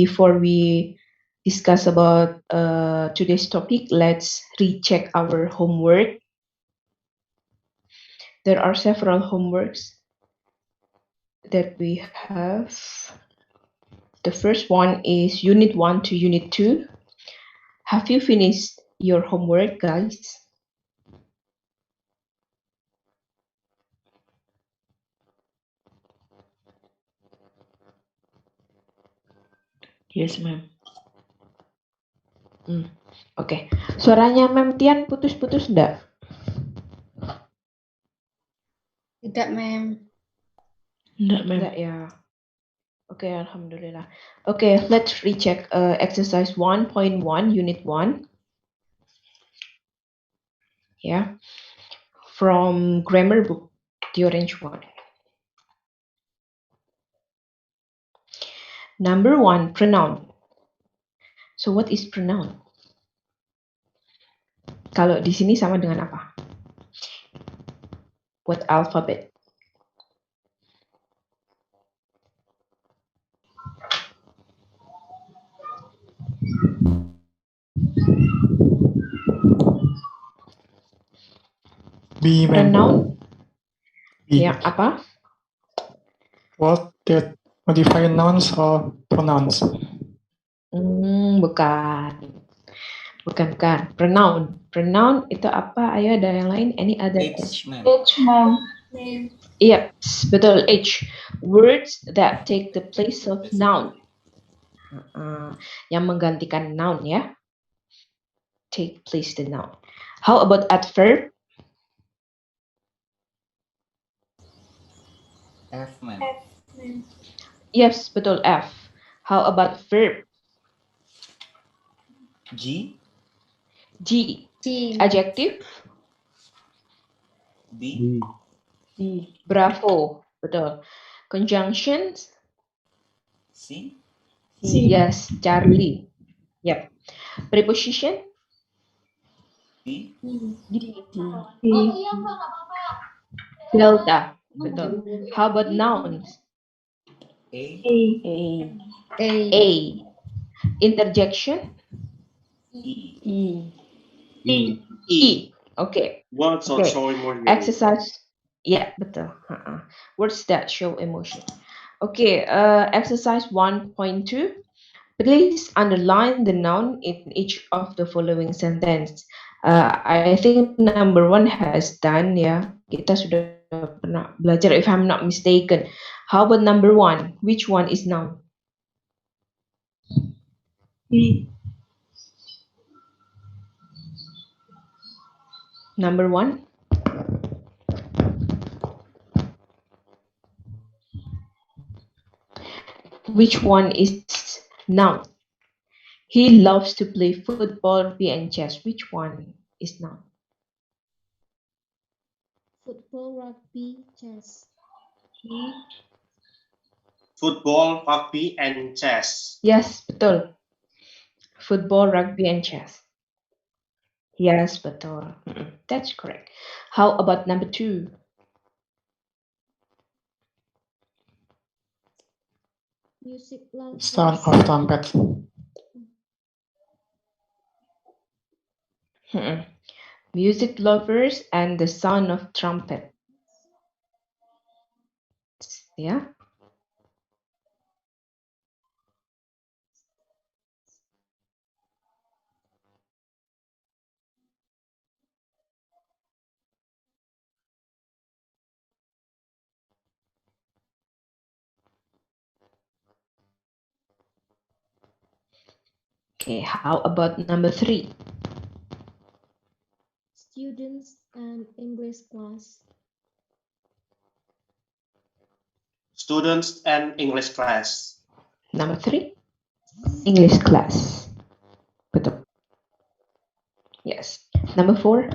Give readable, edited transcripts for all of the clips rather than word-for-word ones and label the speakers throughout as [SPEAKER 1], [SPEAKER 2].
[SPEAKER 1] before we discuss about today's topic, let's recheck our homework. There are several homeworks that we have. The first one is Unit 1 to Unit 2. Have you finished your homework, guys?
[SPEAKER 2] Yes, ma'am.
[SPEAKER 1] Oke. Suaranya Mem Tian putus-putus enggak?
[SPEAKER 3] Tidak, Ma'am.
[SPEAKER 2] Enggak, ma'am.
[SPEAKER 1] Enggak ya. Oke, alhamdulillah. Oke, let's recheck exercise 1.1 unit 1. Yeah. From grammar book, the orange one. Number 1, pronoun. So what is pronoun? Kalau di sini sama dengan apa? What alphabet?
[SPEAKER 4] B, ma'am.
[SPEAKER 1] Pronoun?
[SPEAKER 4] B.
[SPEAKER 1] Ya, apa?
[SPEAKER 4] What that modify nouns or pronouns?
[SPEAKER 1] Bukan. Bukan. Pronoun. Pronoun itu apa? Ayo ada yang lain? Any other
[SPEAKER 5] H, ma'am.
[SPEAKER 3] H, Ma'am.
[SPEAKER 1] Iya, betul. H. Words that take the place of noun. Yang menggantikan noun ya. Take place the noun. How about adverb?
[SPEAKER 5] F, ma'am.
[SPEAKER 1] Yes, betul F. How about verb?
[SPEAKER 5] G,
[SPEAKER 1] G.
[SPEAKER 3] G.
[SPEAKER 1] Adjective?
[SPEAKER 5] B,
[SPEAKER 1] Bravo. Betul. Conjunctions?
[SPEAKER 5] C,
[SPEAKER 1] Yes, Charlie. Yep. Preposition?
[SPEAKER 5] D,
[SPEAKER 1] Delta. Betul. How about nouns?
[SPEAKER 5] A,
[SPEAKER 1] A. Interjection?
[SPEAKER 5] E,
[SPEAKER 1] E. Okay.
[SPEAKER 6] Words that
[SPEAKER 1] Okay.
[SPEAKER 6] show emotion.
[SPEAKER 1] Exercise. Yeah, betul. Words that show emotion. Okay. Exercise 1.2. Please underline the noun in each of the following sentence. I think number 1 has done ya. Kita sudah pernah belajar if I'm not mistaken. How about number 1? Which one is noun? Number 1? Which one is noun? He loves to play football, rugby, and chess. Which one is noun?
[SPEAKER 3] Football, rugby, chess.
[SPEAKER 6] Football, rugby, and chess.
[SPEAKER 1] Yes, betul. Football, rugby, and chess. Yes, betul. That's correct. How about number 2?
[SPEAKER 3] Music lovers.
[SPEAKER 4] Sound of trumpet.
[SPEAKER 1] Music lovers and the sound of trumpet. Yeah. Okay, how about number 3?
[SPEAKER 3] Students and English class.
[SPEAKER 6] Students and English class.
[SPEAKER 1] Number 3? English class. Betul. Yes. Number 4?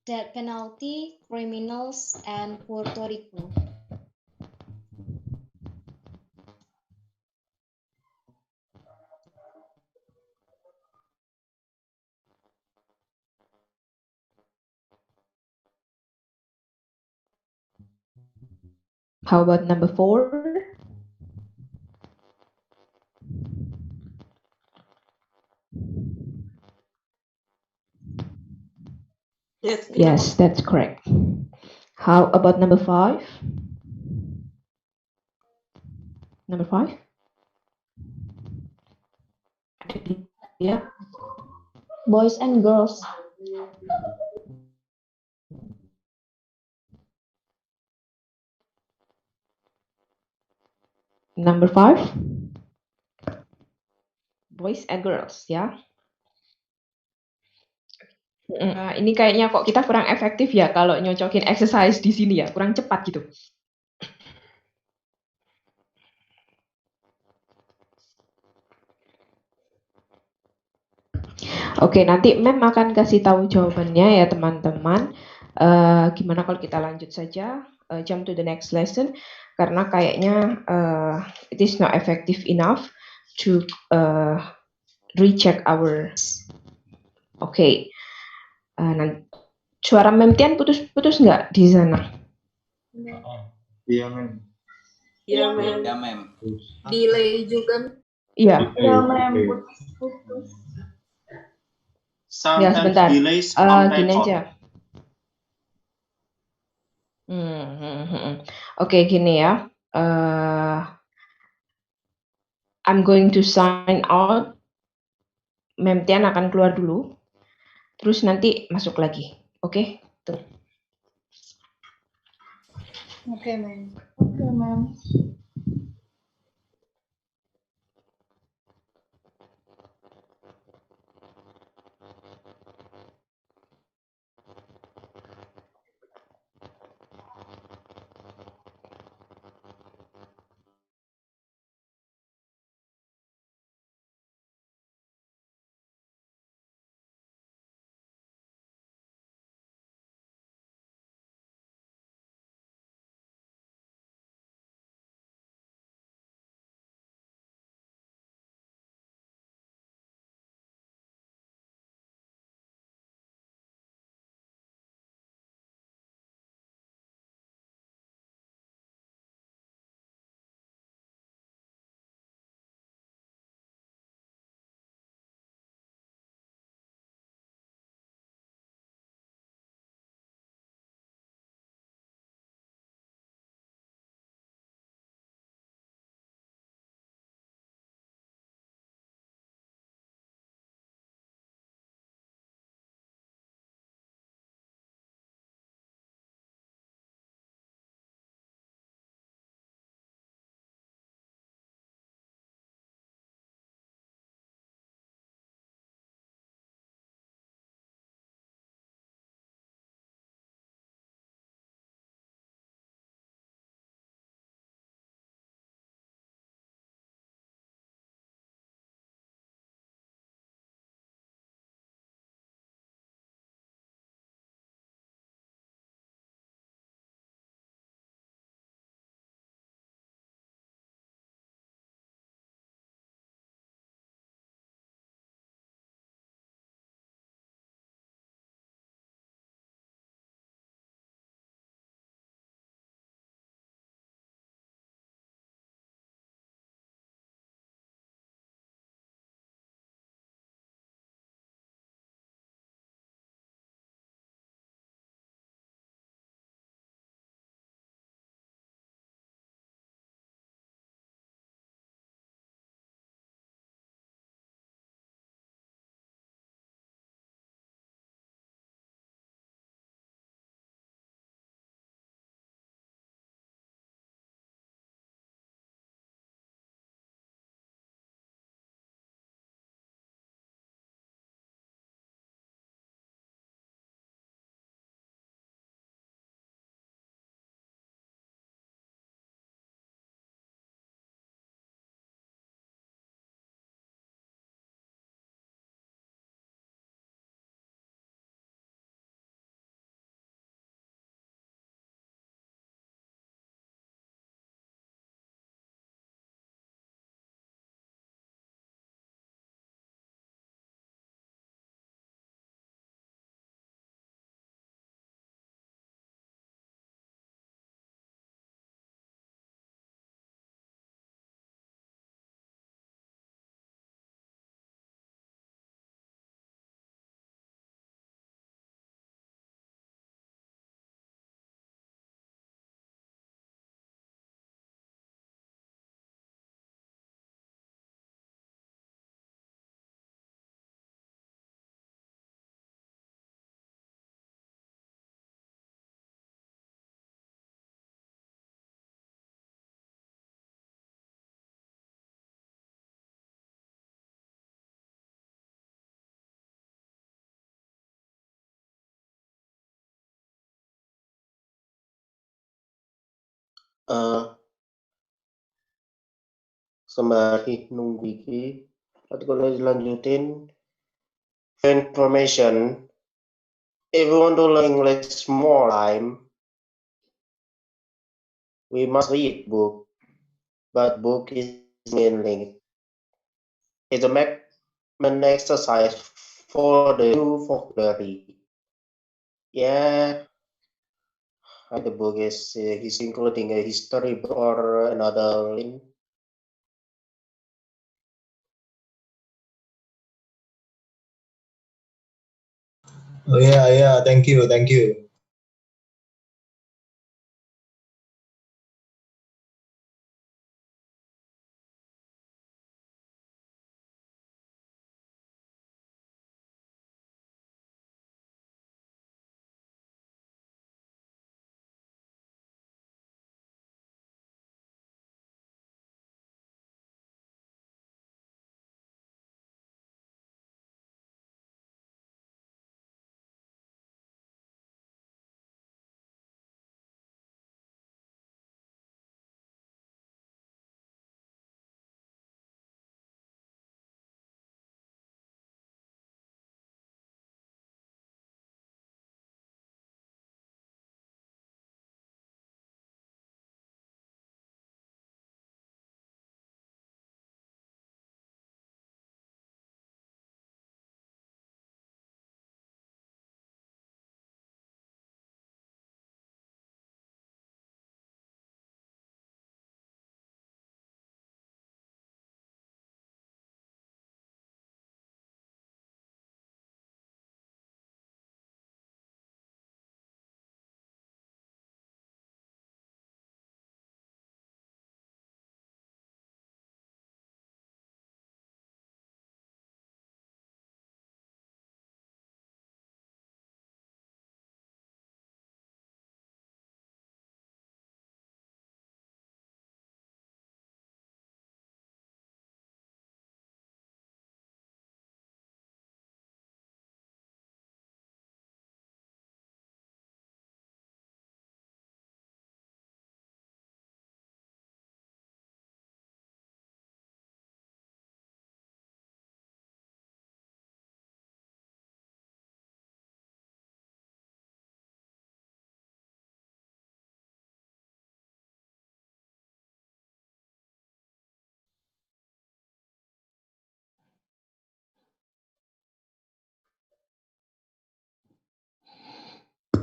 [SPEAKER 3] Death penalty, criminals, and Puerto Rico.
[SPEAKER 1] How about number 4? Yes, that's correct. How about number 5? Number 5? Yeah.
[SPEAKER 3] Boys and girls.
[SPEAKER 1] Number 5? Boys and girls, ya. Ini kayaknya kok kita kurang efektif ya kalau nyocokin exercise di sini ya, kurang cepat gitu. Oke, nanti Mem akan kasih tahu jawabannya ya teman-teman. Gimana kalau kita lanjut saja, jump to the next lesson, karena kayaknya it is not effective enough to recheck our. Oke, nanti suara Mem Tian putus-putus nggak di sana?
[SPEAKER 4] Iya, Mem.
[SPEAKER 3] Iya,
[SPEAKER 5] Ya, mem.
[SPEAKER 3] Delay juga.
[SPEAKER 1] Iya, ya
[SPEAKER 6] Sometimes
[SPEAKER 1] sebentar.
[SPEAKER 6] delays, sometimes
[SPEAKER 1] Gini
[SPEAKER 6] not.
[SPEAKER 1] aja. Oke, gini ya. I'm going to sign out. Mem Tian akan keluar dulu. Terus nanti masuk lagi. Oke? Tuh.
[SPEAKER 3] Oke, ma'am.
[SPEAKER 6] Eh, sembari nunggu iki, kalau dilanjutin, information. If we want to learn English more time, we must read book. But book is mainly it's a main exercise for the new vocabulary. Yeah, the book is including a history book or another link.
[SPEAKER 7] Oh yeah, thank you.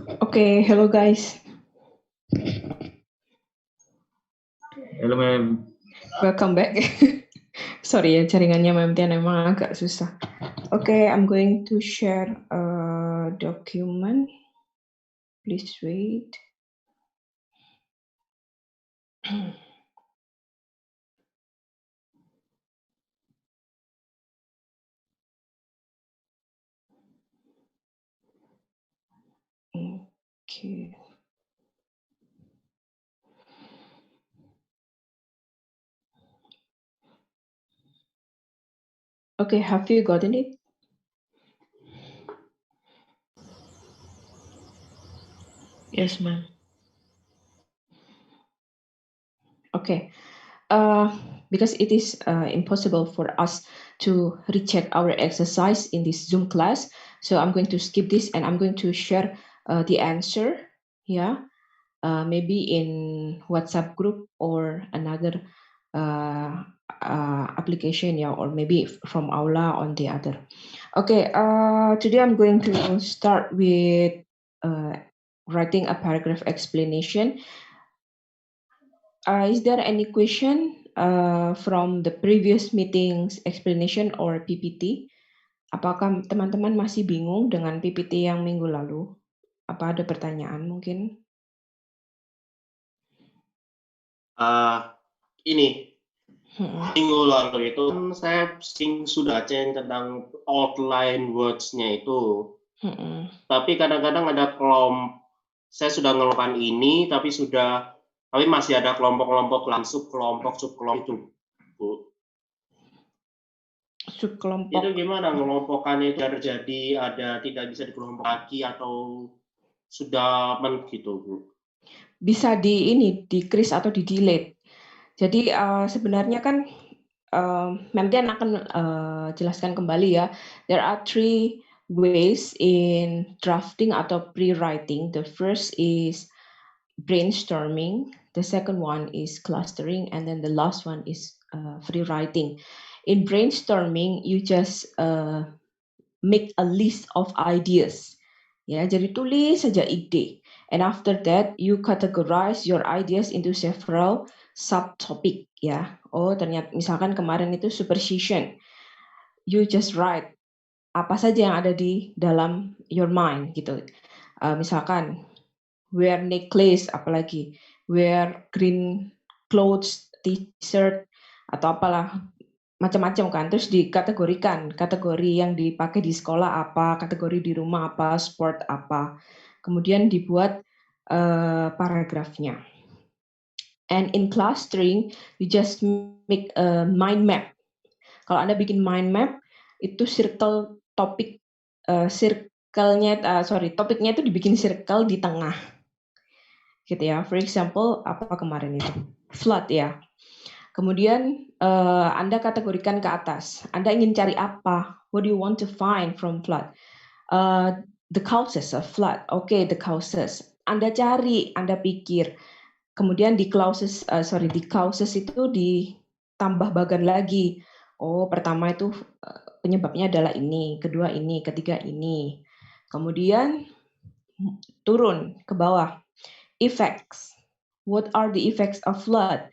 [SPEAKER 1] Okay, hello guys.
[SPEAKER 2] Hello, ma'am.
[SPEAKER 1] Welcome back. Sorry ya, jaringannya Ma'am Tian emang agak susah. Okay, I'm going to share a document. Please wait. Okay. Okay, have you gotten it?
[SPEAKER 2] Yes, ma'am.
[SPEAKER 1] Okay. Because it is impossible for us to recheck our exercise in this Zoom class, so I'm going to skip this and I'm going to share the answer. Yeah, maybe in WhatsApp group or another application, yeah, or maybe from Aula on the other. Okay, today I'm going to start with writing a paragraph explanation. Is there any question from the previous meetings explanation or PPT? Apakah teman-teman masih bingung dengan PPT yang minggu lalu? Apa ada pertanyaan mungkin?
[SPEAKER 6] Ini
[SPEAKER 1] Hmm.
[SPEAKER 6] minggu lalu itu kan saya sudah cek tentang outline words-nya itu.
[SPEAKER 1] Hmm.
[SPEAKER 6] Tapi kadang-kadang ada saya sudah melakukan ini, tapi masih ada kelompok-kelompok langsung subkelompok itu, Bu.
[SPEAKER 1] Subkelompok.
[SPEAKER 6] Itu gimana ngelompokannya biar jadi tidak bisa dikelompok lagi atau sudah gitu, Bu?
[SPEAKER 1] bisa decrease atau di delete. Jadi sebenarnya kan Memdian akan jelaskan kembali ya. There are 3 ways in drafting atau pre-writing. The first is brainstorming, the second one is clustering, and then the last one is free writing. In brainstorming, you just make a list of ideas. Ya, jadi tulis saja ide. And after that, you categorize your ideas into several subtopic. Ya, oh ternyata misalkan kemarin itu superstition. You just write apa saja yang ada di dalam your mind gitu. Misalkan wear necklace, apalagi wear green clothes, t-shirt atau apalah macam-macam kan. Terus dikategorikan, kategori yang dipakai di sekolah apa, kategori di rumah apa, sport apa. Kemudian dibuat paragrafnya. And in clustering, you just make a mind map. Kalau Anda bikin mind map, itu circle topik, topiknya itu dibikin circle di tengah. Gitu ya. For example, apa kemarin itu? Flood ya. Kemudian Anda kategorikan ke atas. Anda ingin cari apa? What do you want to find from flood? The causes of flood. Okay, the causes. Anda cari, Anda pikir. Kemudian di causes itu ditambah bagan lagi. Oh, pertama itu penyebabnya adalah ini, kedua ini, ketiga ini. Kemudian turun ke bawah. Effects. What are the effects of flood?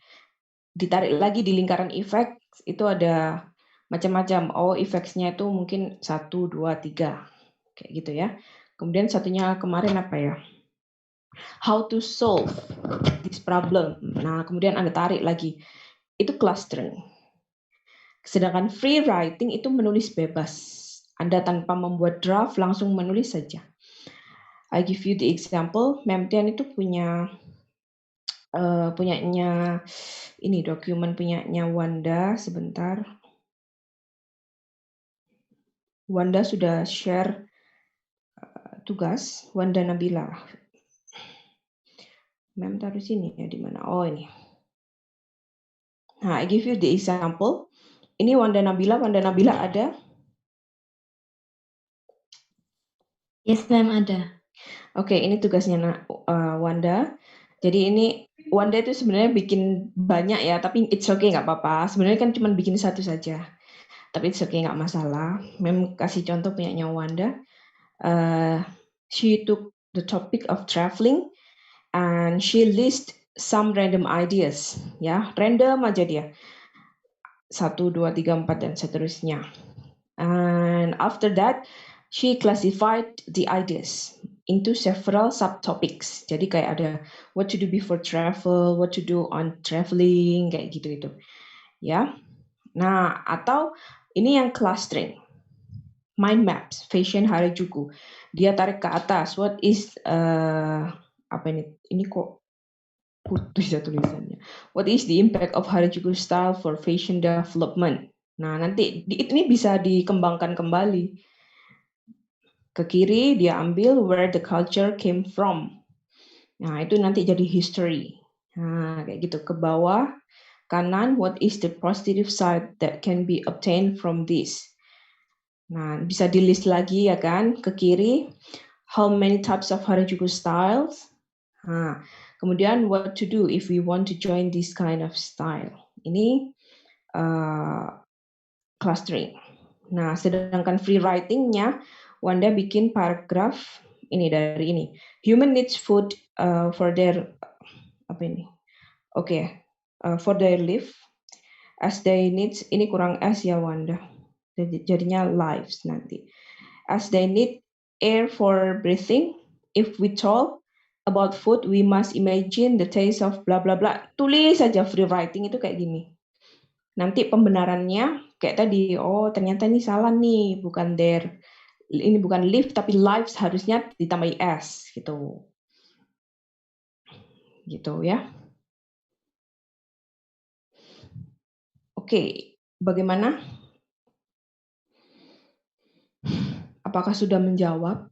[SPEAKER 1] Ditarik lagi di lingkaran effects, itu ada macam-macam. Oh, effects-nya itu mungkin 1, 2, 3. Kayak gitu ya. Kemudian satunya kemarin apa ya? How to solve this problem. Nah, kemudian Anda tarik lagi. Itu clustering. Sedangkan free writing itu menulis bebas. Anda tanpa membuat draft langsung menulis saja. I give you the example. Memdian itu punyanya ini dokumen punyanya Wanda sebentar. Wanda sudah share tugas, Wanda Nabila. Mem taruh sini ya, di mana? Oh, ini. Nah, I give you the example. Ini Wanda Nabila ada?
[SPEAKER 8] Yes, ma'am, ada.
[SPEAKER 1] Oke, ini tugasnya Wanda. Jadi ini Wanda itu sebenarnya bikin banyak ya, tapi it's okay, nggak apa-apa. Sebenarnya kan cuma bikin satu saja. Tapi it's okay, nggak masalah. Mem kasih contoh punyanya Wanda. She took the topic of traveling and she list some random ideas. Ya, random aja dia. 1, 2, 3, 4, dan seterusnya. And after that, she classified the ideas into several subtopics. Jadi kayak ada what to do before travel, what to do on traveling, kayak gitu-gitu. Ya. Nah, atau ini yang clustering. Mind maps, fashion Harajuku. Dia tarik ke atas. What is apa ini? Ini kok putus ya tulisannya. What is the impact of Harajuku style for fashion development? Nah, nanti ini bisa dikembangkan kembali. Ke kiri dia ambil where the culture came from. Nah, itu nanti jadi history. Nah, kayak gitu. Ke bawah, kanan, what is the positive side that can be obtained from this? Nah, bisa di list lagi ya kan. Ke kiri, how many types of Harajuku styles? Nah, kemudian what to do if we want to join this kind of style. Ini clustering. Nah, sedangkan free writing-nya, Wanda bikin paragraf ini dari ini. Human needs food for their for their life. As they needs, ini kurang S ya Wanda. Jadinya lives nanti. As they need air for breathing. If we talk about food, we must imagine the taste of bla bla bla. Tulis saja free writing itu kayak gini. Nanti pembenarannya kayak tadi, oh ternyata ini salah nih, bukan there. Ini bukan live tapi lives, harusnya ditambahi s gitu. Gitu ya. Oke, bagaimana? Apakah sudah menjawab?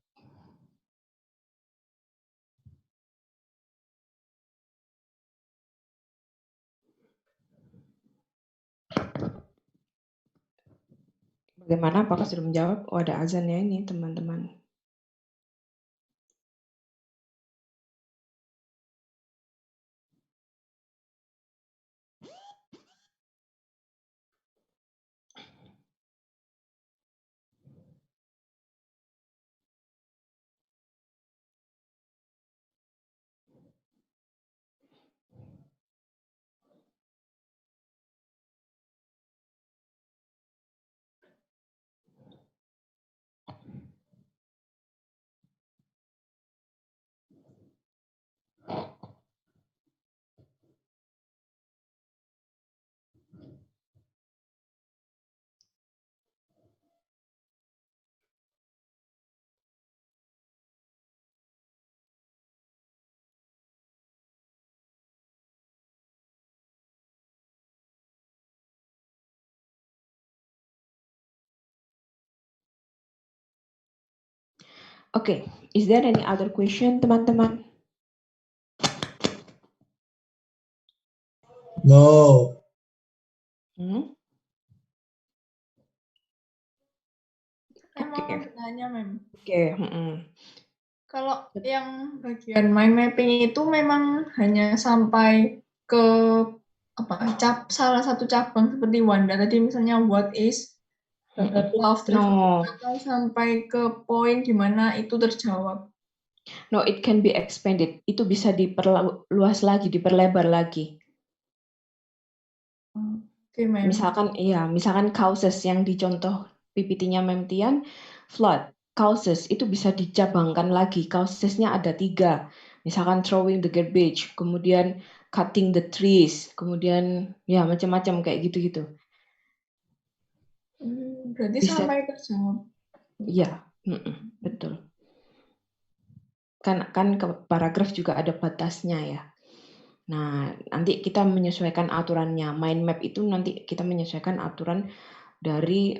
[SPEAKER 1] Bagaimana? Apakah sudah menjawab? Oh, ada azan ya ini, teman-teman. Oke, is there any other question, teman-teman?
[SPEAKER 7] No.
[SPEAKER 1] Hmm?
[SPEAKER 9] Emang
[SPEAKER 1] Oke.
[SPEAKER 9] mau bertanya, Mem.
[SPEAKER 1] Oke.
[SPEAKER 9] Kalau yang bagian mind mapping itu memang hanya sampai ke salah satu cabang seperti Wanda tadi misalnya what is love
[SPEAKER 1] No,
[SPEAKER 9] atau sampai ke poin di mana itu terjawab.
[SPEAKER 1] no, it can be expanded. Itu bisa diperluas lagi, diperlebar lagi.
[SPEAKER 9] Oke, Mem.
[SPEAKER 1] Misalkan causes yang di contoh PPT-nya Mem Tian, flood. Causes itu bisa dicabangkan lagi. Causesnya ada 3. Misalkan throwing the garbage, kemudian cutting the trees, kemudian ya macam-macam kayak gitu-gitu.
[SPEAKER 9] Berarti
[SPEAKER 1] Bisa.
[SPEAKER 9] sampai terjawab.
[SPEAKER 1] Iya, betul. Kan ke paragraf juga ada batasnya ya. Nah, nanti kita menyesuaikan aturannya. Mind map itu nanti kita menyesuaikan aturan dari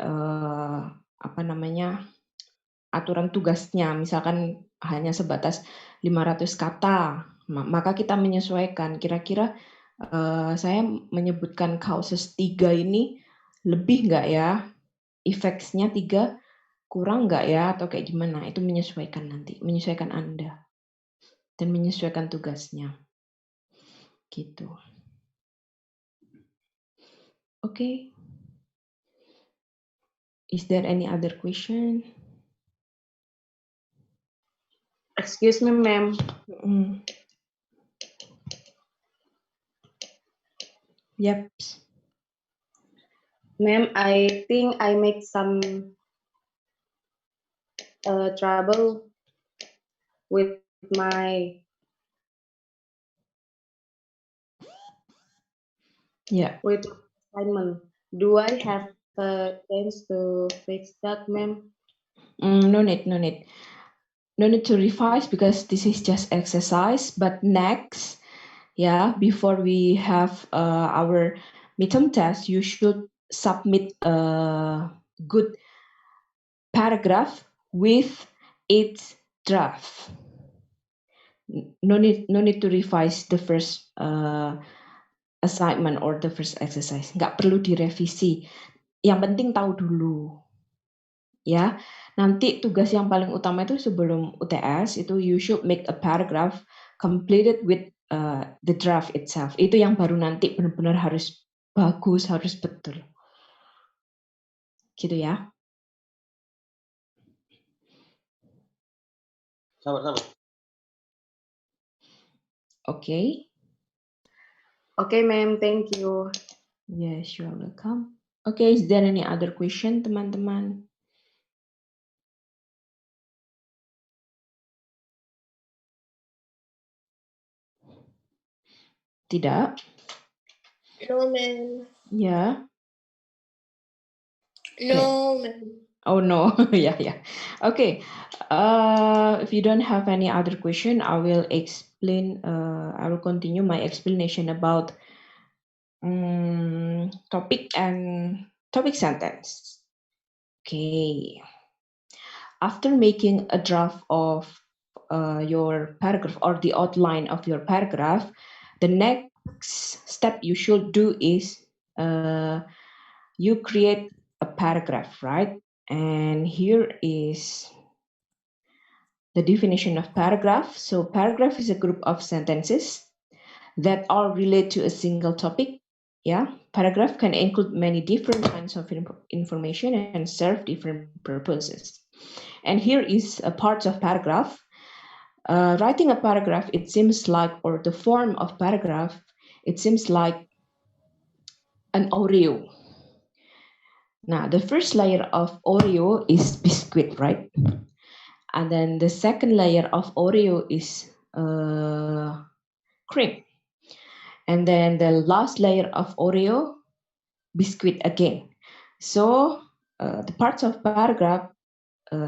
[SPEAKER 1] aturan tugasnya. Misalkan hanya sebatas 500 kata, maka kita menyesuaikan. Kira-kira saya menyebutkan causes 3 ini lebih nggak ya? Effects-nya 3 kurang nggak ya? Atau kayak gimana? Itu menyesuaikan nanti. Menyesuaikan Anda. Dan menyesuaikan tugasnya. Gitu. Okay. Is there any other question?
[SPEAKER 10] Excuse me, ma'am.
[SPEAKER 1] Yep.
[SPEAKER 10] Ma'am, I think I make some trouble with my with assignment. Do I have a chance to fix that, ma'am?
[SPEAKER 1] No need. No need to revise because this is just exercise. But next, before we have our midterm test, you should submit a good paragraph with its draft. No need to revise the first assignment or the first exercise. Nggak perlu direvisi. Yang penting tahu dulu. Ya, nanti tugas yang paling utama itu sebelum UTS itu you should make a paragraph completed with the draft itself. Itu yang baru nanti benar-benar harus bagus, harus betul. Gitu ya.
[SPEAKER 6] Sabar.
[SPEAKER 1] Okay.
[SPEAKER 10] Okay, ma'am. Thank you.
[SPEAKER 1] Yes, you are welcome. Okay, is there any other question, teman-teman? Tidak?
[SPEAKER 3] No, ma'am.
[SPEAKER 1] Ya.
[SPEAKER 3] No, ma'am.
[SPEAKER 1] Oh no, yeah. Okay, if you don't have any other question, I will explain. I will continue my explanation about topic and topic sentence. Okay. After making a draft of your paragraph or the outline of your paragraph, the next step you should do is you create a paragraph, right? And here is the definition of paragraph. So paragraph is a group of sentences that all relate to a single topic. Yeah, paragraph can include many different kinds of information and serve different purposes. And here is a part of paragraph. Writing a paragraph, it seems like, or the form of paragraph, it seems like an Oreo. Now, the first layer of Oreo is biscuit, right? And then the second layer of Oreo is cream. And then the last layer of Oreo, biscuit again. So the parts of paragraph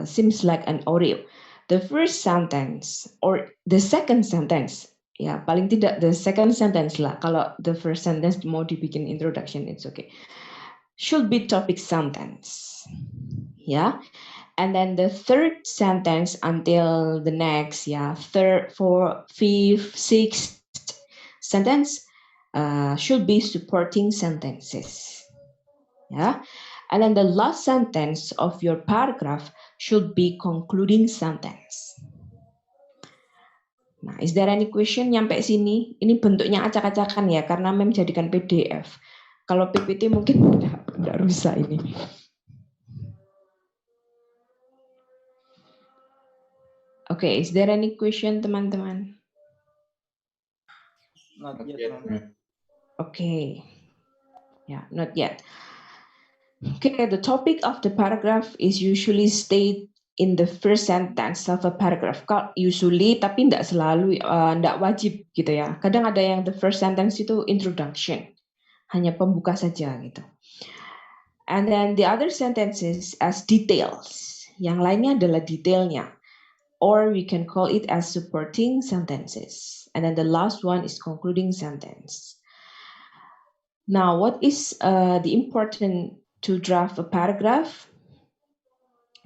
[SPEAKER 1] seems like an Oreo. The first sentence or the second sentence, ya paling tidak the second sentence lah. Kalau the first sentence mau dibikin introduction, it's okay. Should be topic sentence, ya. And then the third sentence until the next, third, fourth, fifth, sixth sentence should be supporting sentences, yeah. And then the last sentence of your paragraph should be concluding sentence. Nah, is there any question nyampe sini? Ini bentuknya acak-acakan ya, karena mem jadikan PDF. Kalau PPT mungkin enggak rusak ini. Okay, is there any question, teman-teman?
[SPEAKER 2] Not yet, ma'am.
[SPEAKER 1] Okay, yeah, not yet. Okay, the topic of the paragraph is usually stated in the first sentence of a paragraph. Usually, tapi tidak selalu, tidak wajib gitu ya. Kadang ada yang the first sentence itu introduction, hanya pembuka saja gitu. And then the other sentences as details. Yang lainnya adalah detailnya. Or we can call it as supporting sentences. And then the last one is concluding sentence. Now, what is the important to draft a paragraph?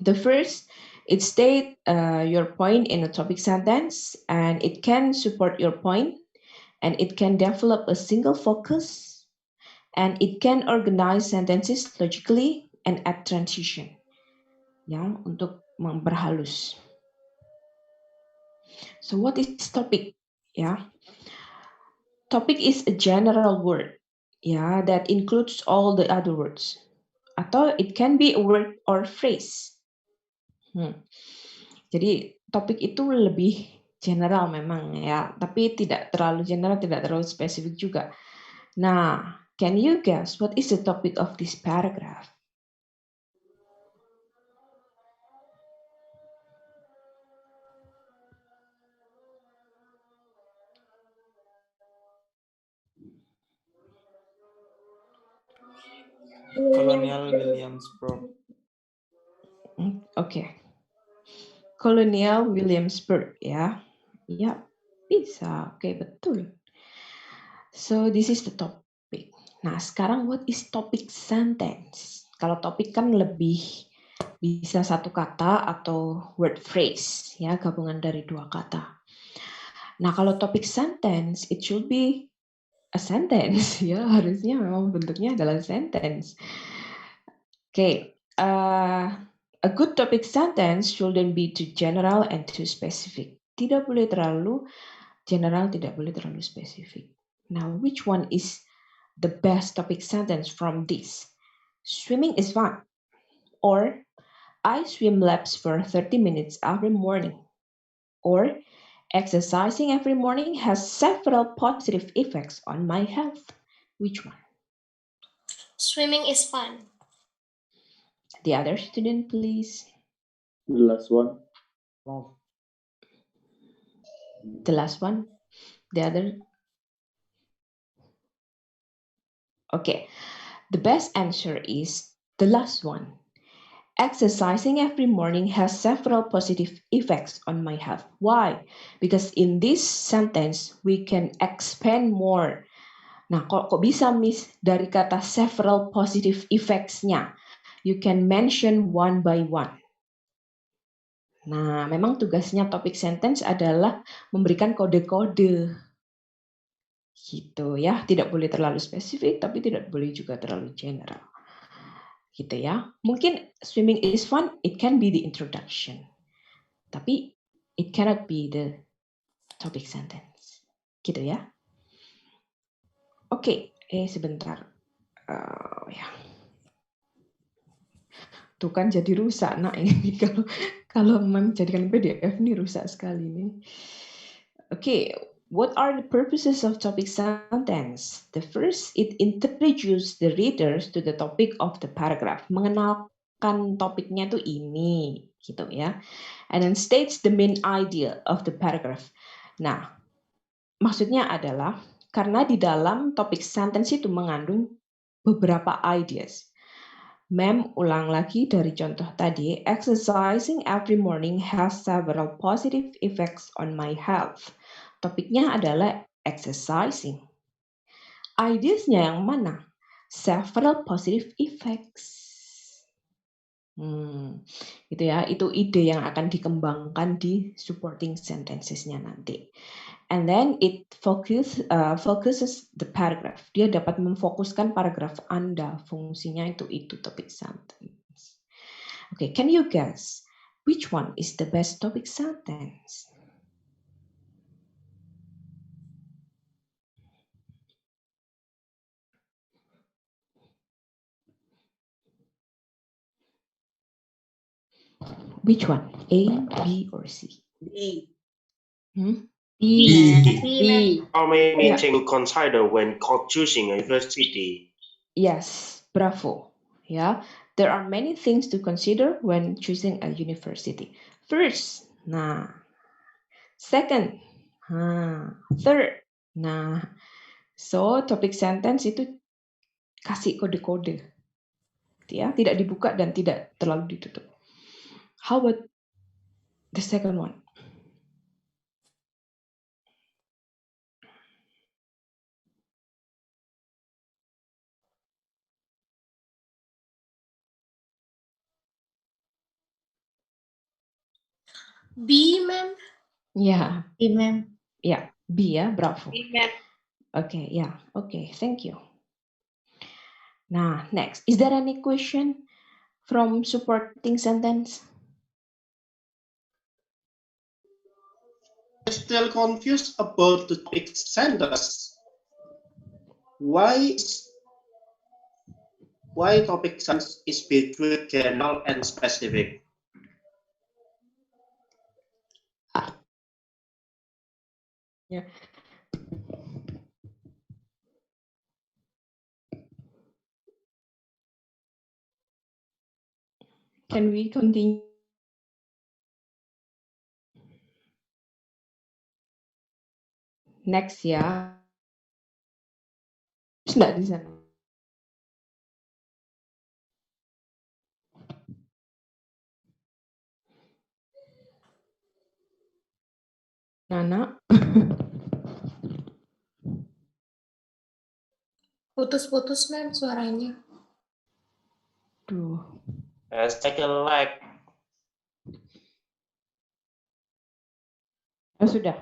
[SPEAKER 1] The first, it states your point in a topic sentence, and it can support your point, and it can develop a single focus, and it can organize sentences logically and add transition. Ya, untuk memperhalus. So what is topic? Yeah, topic is a general word, yeah, that includes all the other words. Atau it can be a word or phrase. Jadi topik itu lebih general memang ya, tapi tidak terlalu general, tidak terlalu spesifik juga. Nah, can you guess what is the topic of this paragraph?
[SPEAKER 2] Colonial Williamsburg.
[SPEAKER 1] Okay. Colonial Williamsburg, ya. Ya, bisa. Oke, betul. So, this is the topic. Nah, sekarang what is topic sentence? Kalau topik kan lebih bisa satu kata atau word phrase, ya, gabungan dari dua kata. Nah, kalau topic sentence, it should be a sentence, ya, harusnya memang bentuknya adalah sentence. Okay, a good topic sentence shouldn't be too general and too specific. Tidak boleh terlalu general, tidak boleh terlalu spesifik. Now, which one is the best topic sentence from this? Swimming is fun. Or, I swim laps for 30 minutes every morning. Or, exercising every morning has several positive effects on my health. Which one?
[SPEAKER 3] Swimming is fun.
[SPEAKER 1] The other student, please.
[SPEAKER 2] The last one.
[SPEAKER 1] The last one. The other. Okay. The best answer is the last one. Exercising every morning has several positive effects on my health. Why? Because in this sentence, we can expand more. Nah, kok bisa, Miss, dari kata several positive effects-nya? You can mention one by one. Nah, memang tugasnya topik sentence adalah memberikan kode-kode. Gitu ya, tidak boleh terlalu spesifik, tapi tidak boleh juga terlalu general. gitu ya. Mungkin swimming is fun, it can be the introduction, tapi it cannot be the topic sentence, gitu ya. Oke, sebentar. Ya. Tuh kan jadi rusak nak ini kalau mem jadikan PDF ini rusak sekali nih. Oke, what are the purposes of topic sentence? The first, it introduces the readers to the topic of the paragraph. Mengenalkan topiknya tuh ini, gitu ya. And then states the main idea of the paragraph. Nah, maksudnya adalah karena di dalam topik sentence itu mengandung beberapa ideas. Mem ulang lagi dari contoh tadi, exercising every morning has several positive effects on my health. Topiknya adalah exercising. Ideasnya yang mana? Several positive effects. Gitu ya, itu ide yang akan dikembangkan di supporting sentences-nya nanti. And then it focuses the paragraph. Dia dapat memfokuskan paragraf Anda. Fungsinya itu topic sentence. Okay, can you guess which one is the best topic sentence? Which one? A, B, or C?
[SPEAKER 10] B.
[SPEAKER 8] B.
[SPEAKER 6] How many
[SPEAKER 1] Yeah.
[SPEAKER 6] things to consider when choosing a university?
[SPEAKER 1] Yes, bravo. Yeah, there are many things to consider when choosing a university. First, nah. Second, third, nah. So, topic sentence itu kasih kode-kode. Ya, tidak dibuka dan tidak terlalu ditutup. How about the second one?
[SPEAKER 9] B, ma'am.
[SPEAKER 1] Ya,
[SPEAKER 8] B, ma'am.
[SPEAKER 1] ya, B ya, bravo.
[SPEAKER 10] B, ma'am.
[SPEAKER 1] Okay, yeah, okay, thank you. Nah, next, is there any question from supporting sentence?
[SPEAKER 6] I'm still confused about the topic sentence. Why topic sentence is between general and specific?
[SPEAKER 1] Yeah. Can we continue? Next ya. Enggak di sana. Nana.
[SPEAKER 9] Putus-putus, ma'am, suaranya.
[SPEAKER 1] Duh.
[SPEAKER 6] Second leg.
[SPEAKER 1] Oh, sudah.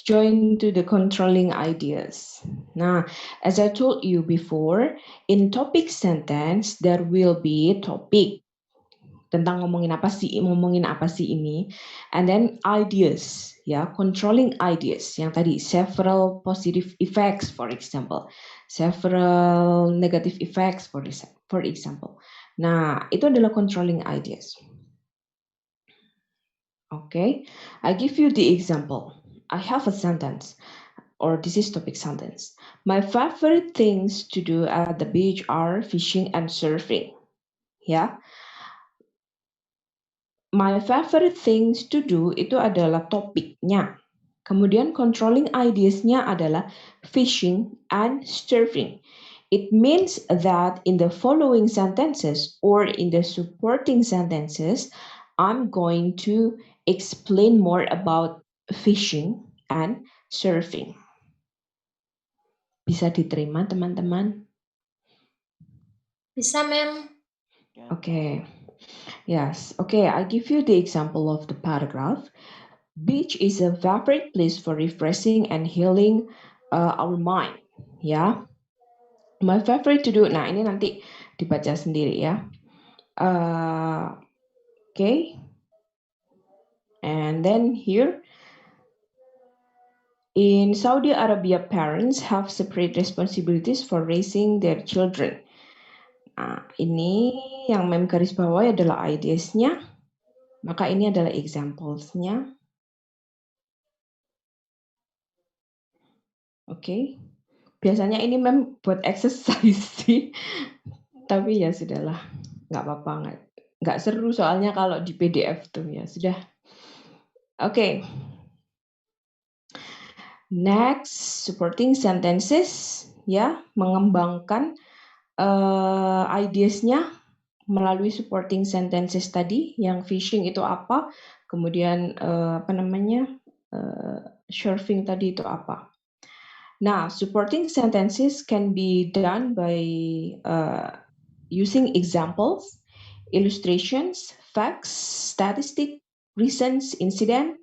[SPEAKER 1] Join to the controlling ideas. Nah, as I told you before, in topic sentence, there will be topic. Tentang ngomongin apa sih ini. And then ideas, ya, controlling ideas. Yang tadi, several positive effects, for example. Several negative effects, for example. Nah, itu adalah controlling ideas. Okay, I give you the example. I have a sentence, or this is topic sentence. My favorite things to do at the beach are fishing and surfing. Ya, my favorite things to do itu adalah topiknya. Kemudian controlling ideas-nya adalah fishing and surfing. It means that in the following sentences or in the supporting sentences, I'm going to explain more about fishing and surfing. Bisa diterima teman-teman?
[SPEAKER 9] Bisa, ma'am.
[SPEAKER 1] Okay. Yes. Okay, I give you the example of the paragraph. Beach is a favorite place for refreshing and healing our mind. Ya. My favorite to do. Nah, ini nanti dibaca sendiri ya. Okay. And then here, in Saudi Arabia, parents have separate responsibilities for raising their children. Nah, ini yang mem garis bawahi adalah ideas-nya. Maka ini adalah examples-nya. Oke. Biasanya ini mem buat exercise sih. Tapi ya sudahlah. Nggak apa-apa. Nggak seru soalnya kalau di PDF tuh ya. Sudah. Oke. Next, supporting sentences. Ya, mengembangkan ideas-nya melalui supporting sentences tadi. Yang fishing itu apa? Kemudian surfing tadi itu apa? Now, supporting sentences can be done by using examples, illustrations, facts, statistic, reasons, incident,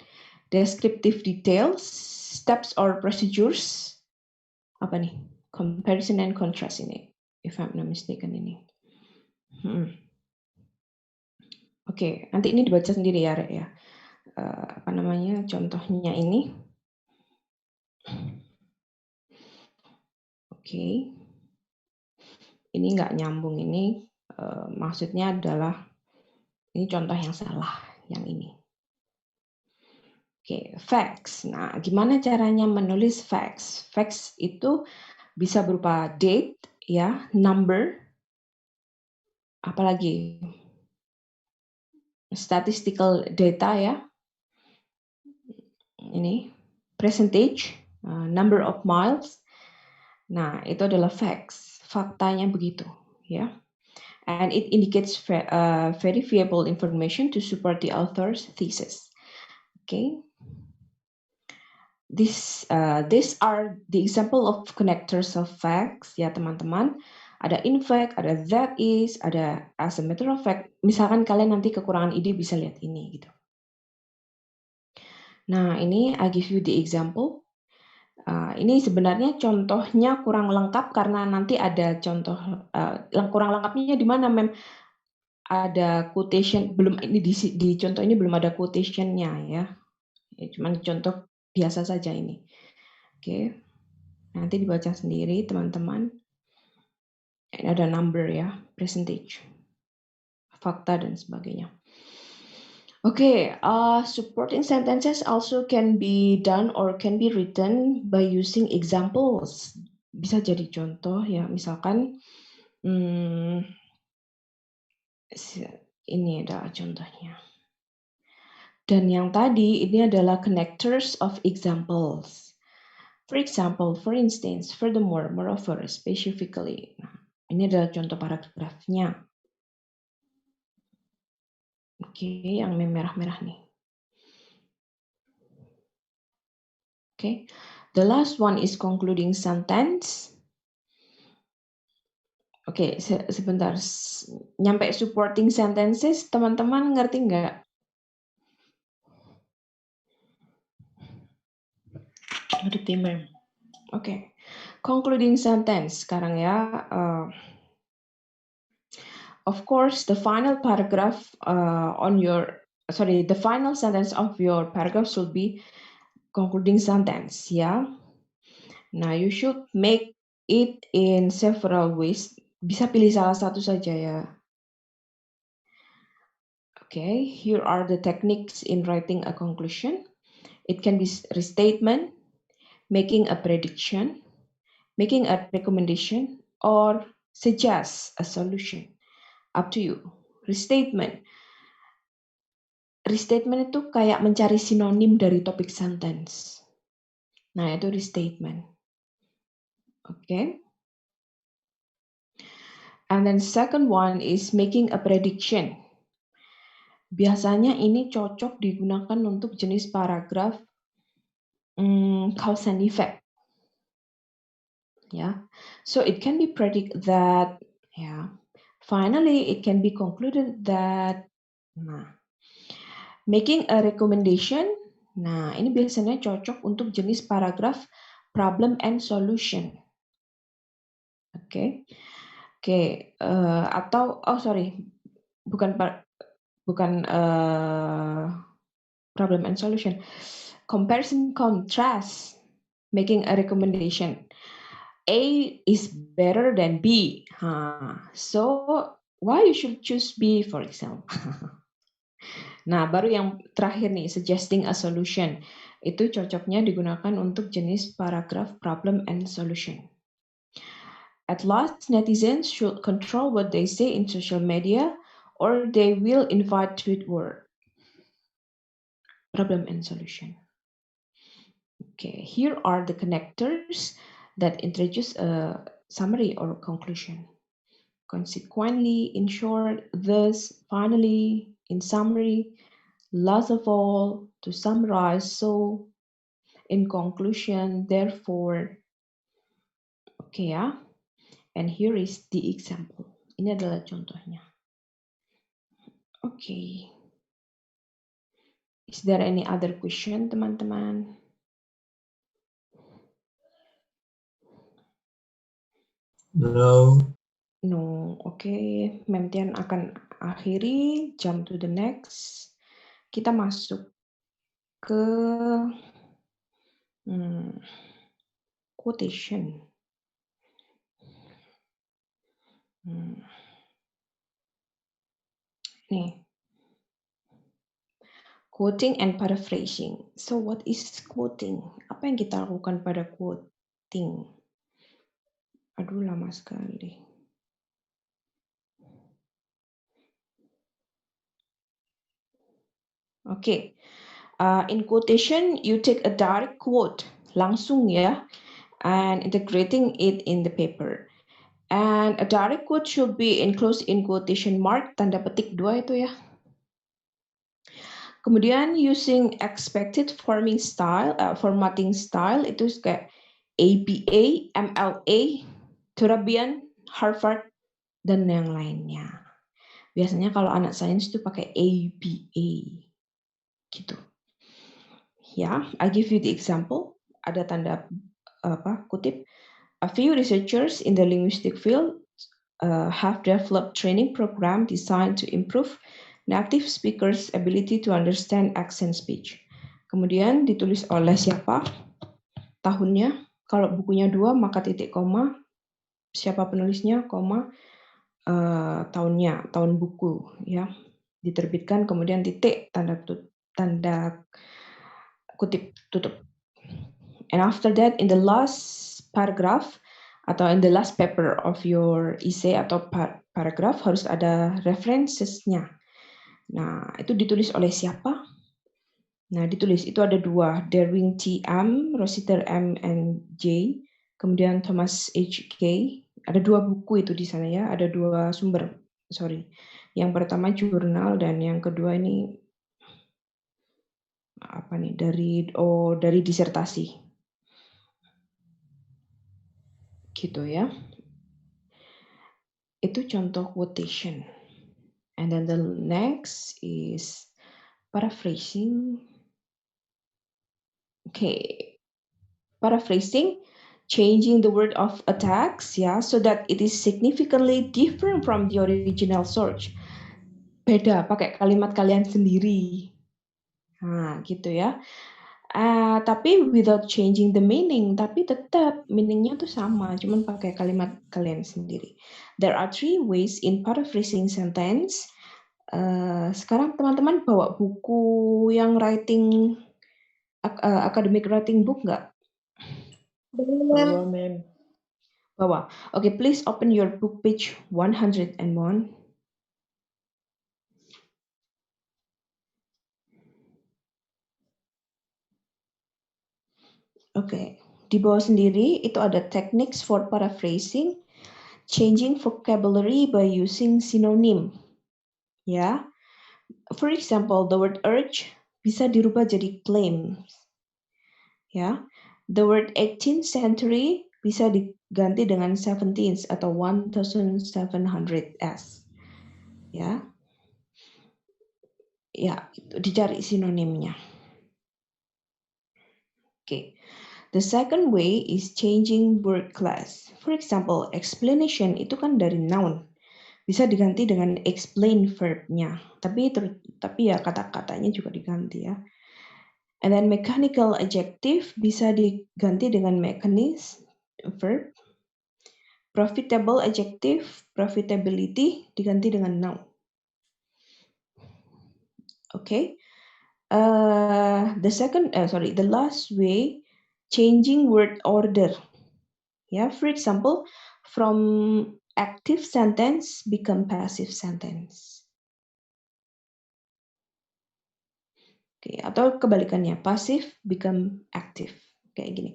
[SPEAKER 1] descriptive details, steps or procedures. Apa nih? Comparison and contrast ini, if I'm not mistaken ini. Oke, nanti ini dibaca sendiri ya, Rek ya. Contohnya ini. Oke. Ini nggak nyambung ini. Maksudnya adalah ini contoh yang salah, yang ini. Oke, facts. Nah, gimana caranya menulis facts? Facts itu bisa berupa date, ya, number, apalagi statistical data ya. Ini percentage, number of miles. Nah, itu adalah facts. Faktanya begitu, ya. And it indicates verifiable information to support the author's thesis. Okay. These are the example of connectors of facts, ya teman-teman. Ada in fact, ada that is, ada as a matter of fact. Misalkan kalian nanti kekurangan ide bisa lihat ini gitu. Nah, ini I give you the example. Ini sebenarnya contohnya kurang lengkap karena nanti ada contoh kurang lengkapnya di mana mem ada quotation belum ini di contoh ini belum ada quotation-nya ya. Cuman contoh biasa saja ini. Oke. Nanti dibaca sendiri teman-teman. Ini ada number ya, percentage, fakta dan sebagainya. Okay, supporting sentences also can be done or can be written by using examples. Bisa jadi contoh ya, misalkan ini adalah contohnya. Dan yang tadi ini adalah connectors of examples. For example, for instance, furthermore, moreover, specifically. Nah, ini adalah contoh paragrafnya. Oke, yang merah-merah nih. Okay, the last one is concluding sentence. Oke, sebentar. Nyampe supporting sentences, teman-teman ngerti nggak? Ngerti, Ma'am. Oke. Concluding sentence sekarang ya. Of course, the final paragraph the final sentence of your paragraph should be concluding sentence, ya. Nah, you should make it in several ways. Bisa pilih salah satu saja ya. Okay, here are the techniques in writing a conclusion. It can be restatement, making a prediction, making a recommendation, or suggest a solution. Up to you. Restatement. Restatement itu kayak mencari sinonim dari topik sentence. Nah, itu restatement. Okay. And then second one is making a prediction. Biasanya ini cocok digunakan untuk jenis paragraf cause and effect. Yeah. So it can be predict that, yeah. Finally, it can be concluded that, nah, making a recommendation, nah ini biasanya cocok untuk jenis paragraf problem and solution. Oke. Atau bukan problem and solution. Comparison contrast, making a recommendation. A is better than B. So why you should choose B, for example. Nah, baru yang terakhir nih, suggesting a solution. Itu cocoknya digunakan untuk jenis paragraph problem and solution. At last, netizens should control what they say in social media or they will invite tweet war. Problem and solution. Okay, here are the connectors that introduce a summary or conclusion. Consequently, in short, thus, finally, in summary, last of all, to summarize, so, in conclusion, therefore. Okay ya. And here is the example. Ini adalah contohnya. Okay. Is there any other question, teman-teman?
[SPEAKER 7] No.
[SPEAKER 1] No, okay. Memtian akan akhiri, jump to the next. Kita masuk ke quotation. Nih. Quoting and paraphrasing. So what is quoting? Apa yang kita lakukan pada quoting? Aduh, lama sekali. Okay. In quotation, you take a direct quote, langsung ya, and integrating it in the paper. And a direct quote should be enclosed in quotation mark, tanda petik 2 itu ya. Kemudian using expected formatting style itu kayak ABA, MLA, Turabian, Harvard, dan yang lainnya. Biasanya kalau anak sains itu pakai ABA. Gitu. Ya, I give you the example. Ada tanda kutip. A few researchers in the linguistic field have developed training program designed to improve native speakers' ability to understand accent speech. Kemudian ditulis oleh siapa? Tahunnya. Kalau bukunya 2 maka titik koma. Siapa penulisnya? Koma. Tahunnya, tahun buku ya. Diterbitkan kemudian titik tanda kutip tutup. And after that, in the last paragraph atau in the last paper of your essay atau paragraph harus ada references-nya. Nah, itu ditulis oleh siapa? Nah, ditulis itu ada 2, Derwin T. M, Rossiter M. and J, kemudian Thomas H. K. Ada 2 buku itu di sana ya, ada 2 sumber. Sorry. Yang pertama jurnal dan yang kedua ini apa nih? Dari disertasi. Gitu ya. Itu contoh quotation. And then the next is paraphrasing. Okay. Paraphrasing, changing the word of a text, ya, so that it is significantly different from the original source. Beda, pakai kalimat kalian sendiri. Nah, gitu ya. Tapi without changing the meaning, tapi tetap meaningnya tuh sama, cuman pakai kalimat kalian sendiri. There are 3 ways in paraphrasing sentence. Sekarang teman-teman bawa buku yang writing, academic writing book nggak?
[SPEAKER 10] Bawa,
[SPEAKER 1] Ma'am. Bawa. Okay, please open your book page 101. Oke, di bawah sendiri itu ada techniques for paraphrasing, changing vocabulary by using synonym. Ya, for example, the word urge bisa dirubah jadi claim. Ya, the word 18th century bisa diganti dengan 17th atau 1700s. Ya, itu dicari sinonimnya. Okay. The The second way is changing word class. For example, explanation itu kan dari noun. Bisa diganti dengan explain verb-nya. Tapi ya kata-katanya juga diganti ya. And then mechanical adjective bisa diganti dengan mechanism verb. Profitable adjective, profitability diganti dengan noun. Okay. The last way, changing word order. Yeah, for example, from active sentence become passive sentence. Okay, atau kebalikannya, passive become active. Kayak gini.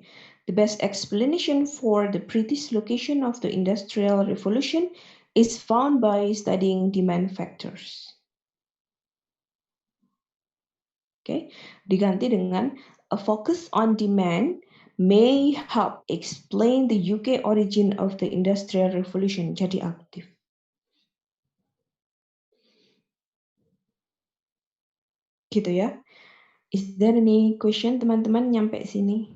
[SPEAKER 1] The best explanation for the precise location of the Industrial Revolution is found by studying demand factors. Okay, diganti dengan a focus on demand may help explain the UK origin of the Industrial Revolution. Jadi aktif. Gitu ya. Is there any question teman-teman nyampe sini?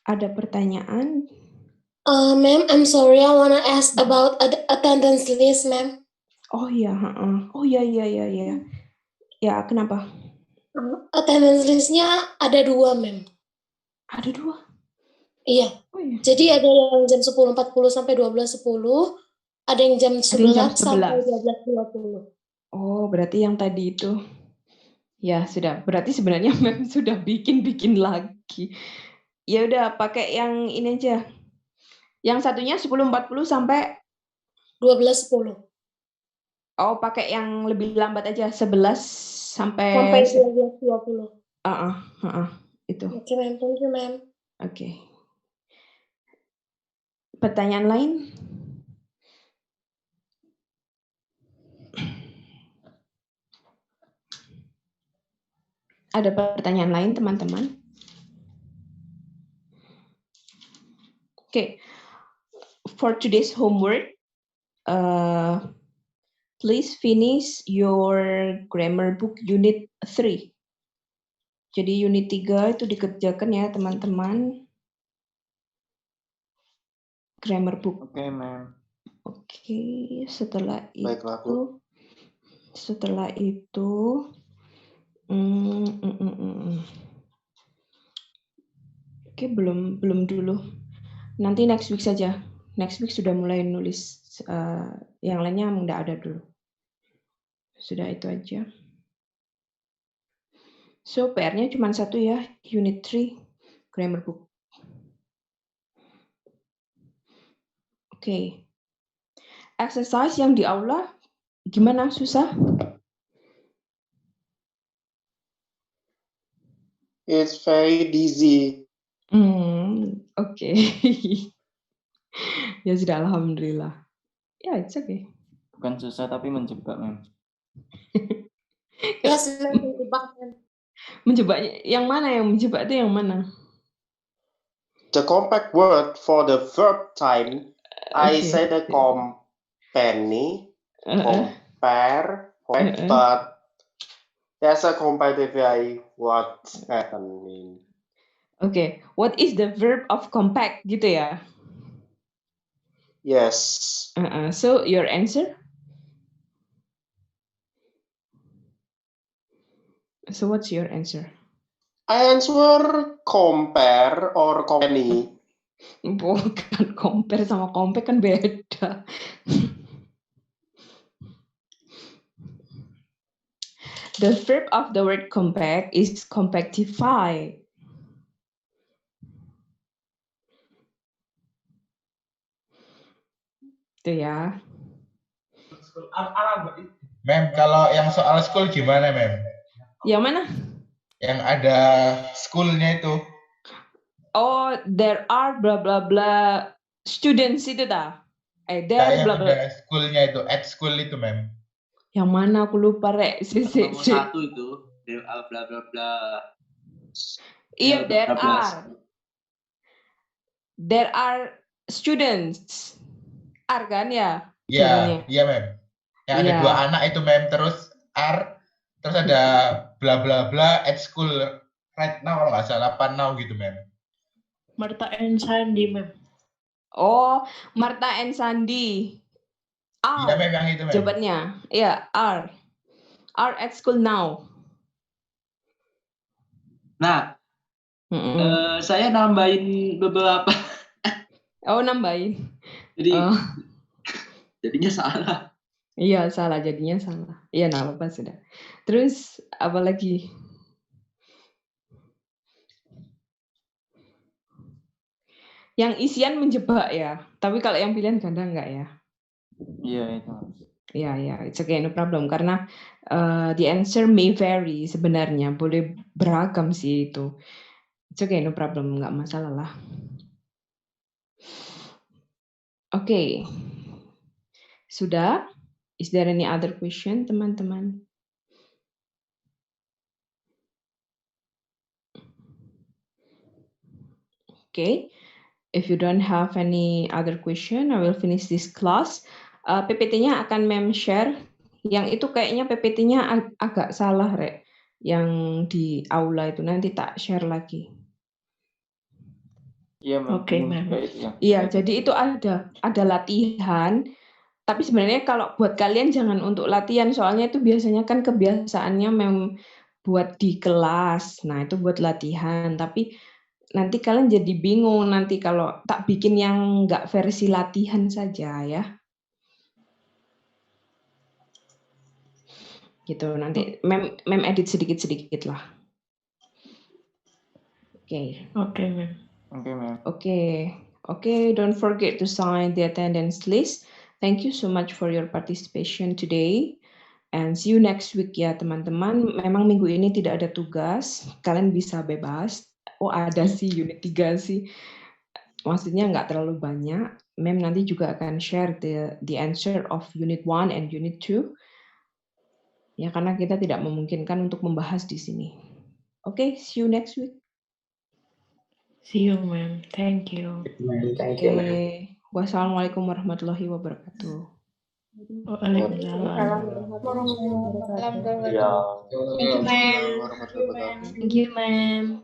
[SPEAKER 1] Ada pertanyaan?
[SPEAKER 11] Ma'am, I'm sorry, I wanna ask about attendance list, ma'am.
[SPEAKER 1] Oh ya, oh ya. Ya, kenapa?
[SPEAKER 11] Attendance listnya ada 2, ma'am.
[SPEAKER 1] Ada 2?
[SPEAKER 11] Iya.
[SPEAKER 1] Oh, iya.
[SPEAKER 11] Jadi ada yang jam 10.40 sampai 12.10, ada yang jam 11 sampai 12.20.
[SPEAKER 1] Oh, berarti yang tadi itu. Ya, sudah. Berarti sebenarnya mem sudah bikin lagi. Ya udah, pakai yang ini aja. Yang satunya 10.40 sampai
[SPEAKER 11] 12.10.
[SPEAKER 1] Oh, pakai yang lebih lambat aja, 11 sampai
[SPEAKER 11] 12.20.
[SPEAKER 1] Itu.
[SPEAKER 11] Oke, ma'am. Thank you, ma'am.
[SPEAKER 1] Oke. Pertanyaan lain? Ada pertanyaan lain, teman-teman? Okay. For today's homework, please finish your grammar book unit 3. Jadi unit 3 itu dikerjakan ya, teman-teman. Grammar book.
[SPEAKER 2] Oke, ma'am.
[SPEAKER 1] Oke, setelah
[SPEAKER 6] Baiklah,
[SPEAKER 1] itu Oke, belum dulu. Nanti next week saja. Next week sudah mulai nulis. Yang lainnya enggak ada dulu. Sudah itu aja. So, PR-nya cuma 1 ya, unit 3, grammar book. Oke. Exercise yang di aula gimana, susah?
[SPEAKER 6] It's very easy.
[SPEAKER 1] Oke. Ya sudah, alhamdulillah. Ya, it's okay.
[SPEAKER 2] Bukan susah tapi menjebak, ma'am.
[SPEAKER 11] Ya, sebenarnya menjebak, ma'am.
[SPEAKER 1] Menjebaknya yang mana? Yang menjebak itu yang mana?
[SPEAKER 6] The compact word for the verb time, I say the company, compare, but there's a comparative way what's happening.
[SPEAKER 1] Okay, what is the verb of compact gitu ya?
[SPEAKER 6] Yes.
[SPEAKER 1] So your answer? So what's your answer?
[SPEAKER 6] I answer compare or company.
[SPEAKER 1] Bukan, compare sama compact kan beda. The verb of the word compact is compactify. Itu ya.
[SPEAKER 12] Mem, kalau yang soal school gimana, Mem?
[SPEAKER 1] Yang mana?
[SPEAKER 12] Yang ada schoolnya itu.
[SPEAKER 1] Oh, there are bla bla bla students itu dah. There bla bla.
[SPEAKER 12] Ada schoolnya itu, at school itu, Mem.
[SPEAKER 1] Yang mana aku lupa, Rek.
[SPEAKER 5] Nomor 1 itu, there are bla bla bla.
[SPEAKER 1] Iya, there are. There are students R kan ya?
[SPEAKER 12] Iya,
[SPEAKER 1] Jawabannya.
[SPEAKER 12] iya, mem. Yang ada
[SPEAKER 1] Iya.
[SPEAKER 12] 2 anak itu, mem. Terus R, terus ada bla bla bla at school right now kalau nggak salah, apa now gitu, mem.
[SPEAKER 8] Marta and Sandy, mem.
[SPEAKER 1] Oh, Marta and Sandy.
[SPEAKER 12] Iya,
[SPEAKER 1] R.
[SPEAKER 12] mem, yang itu, mem.
[SPEAKER 1] Jawabannya. Iya, R. R at school now.
[SPEAKER 5] Nah, saya nambahin beberapa.
[SPEAKER 1] Oh, nambahin.
[SPEAKER 5] Jadi
[SPEAKER 1] Oh.
[SPEAKER 5] jadinya salah.
[SPEAKER 1] Iya, salah jadinya salah. Iya, nggak apa-apa sudah. Terus apa lagi? Yang isian menjebak ya. Tapi kalau yang pilihan ganda enggak ya?
[SPEAKER 2] Iya itu.
[SPEAKER 1] Ya, ya, it's okay, no problem. Karena the answer may vary sebenarnya, boleh beragam sih itu. It's okay, no problem, nggak masalah lah. Oke, sudah? Is there any other question, teman-teman? Okay, if you don't have any other question, I will finish this class. PPT-nya akan Mem share. Yang itu kayaknya PPT-nya agak salah, Rek. Yang di aula itu nanti tak share lagi.
[SPEAKER 2] Iya, Mem.
[SPEAKER 8] Oke, Mem.
[SPEAKER 1] Iya, jadi itu ada latihan. Tapi sebenarnya kalau buat kalian jangan untuk latihan, soalnya itu biasanya kan kebiasaannya buat di kelas. Nah, itu buat latihan. Tapi nanti kalian jadi bingung nanti kalau tak bikin yang nggak versi latihan saja ya. Gitu, nanti mem edit sedikit-sedikit lah. Oke.
[SPEAKER 8] Oke, Mem.
[SPEAKER 2] Oke, Mem.
[SPEAKER 1] Okay, don't forget to sign the attendance list. Thank you so much for your participation today. And see you next week ya teman-teman. Memang minggu ini tidak ada tugas. Kalian bisa bebas. Oh ada sih unit 3 sih. Maksudnya nggak terlalu banyak. Mem nanti juga akan share the answer of unit 1 and unit 2. Ya karena kita tidak memungkinkan untuk membahas di sini. Oke, see you next week.
[SPEAKER 8] See you, Mem. Thank you.
[SPEAKER 6] Thank you, ma'am.
[SPEAKER 1] Wassalamualaikum warahmatullahi wabarakatuh.
[SPEAKER 8] Waalaikumsalam.
[SPEAKER 3] Warahmatullahi wabarakatuh.
[SPEAKER 6] Ya.
[SPEAKER 3] Thank you, ma'am.
[SPEAKER 8] Thank you, Mem.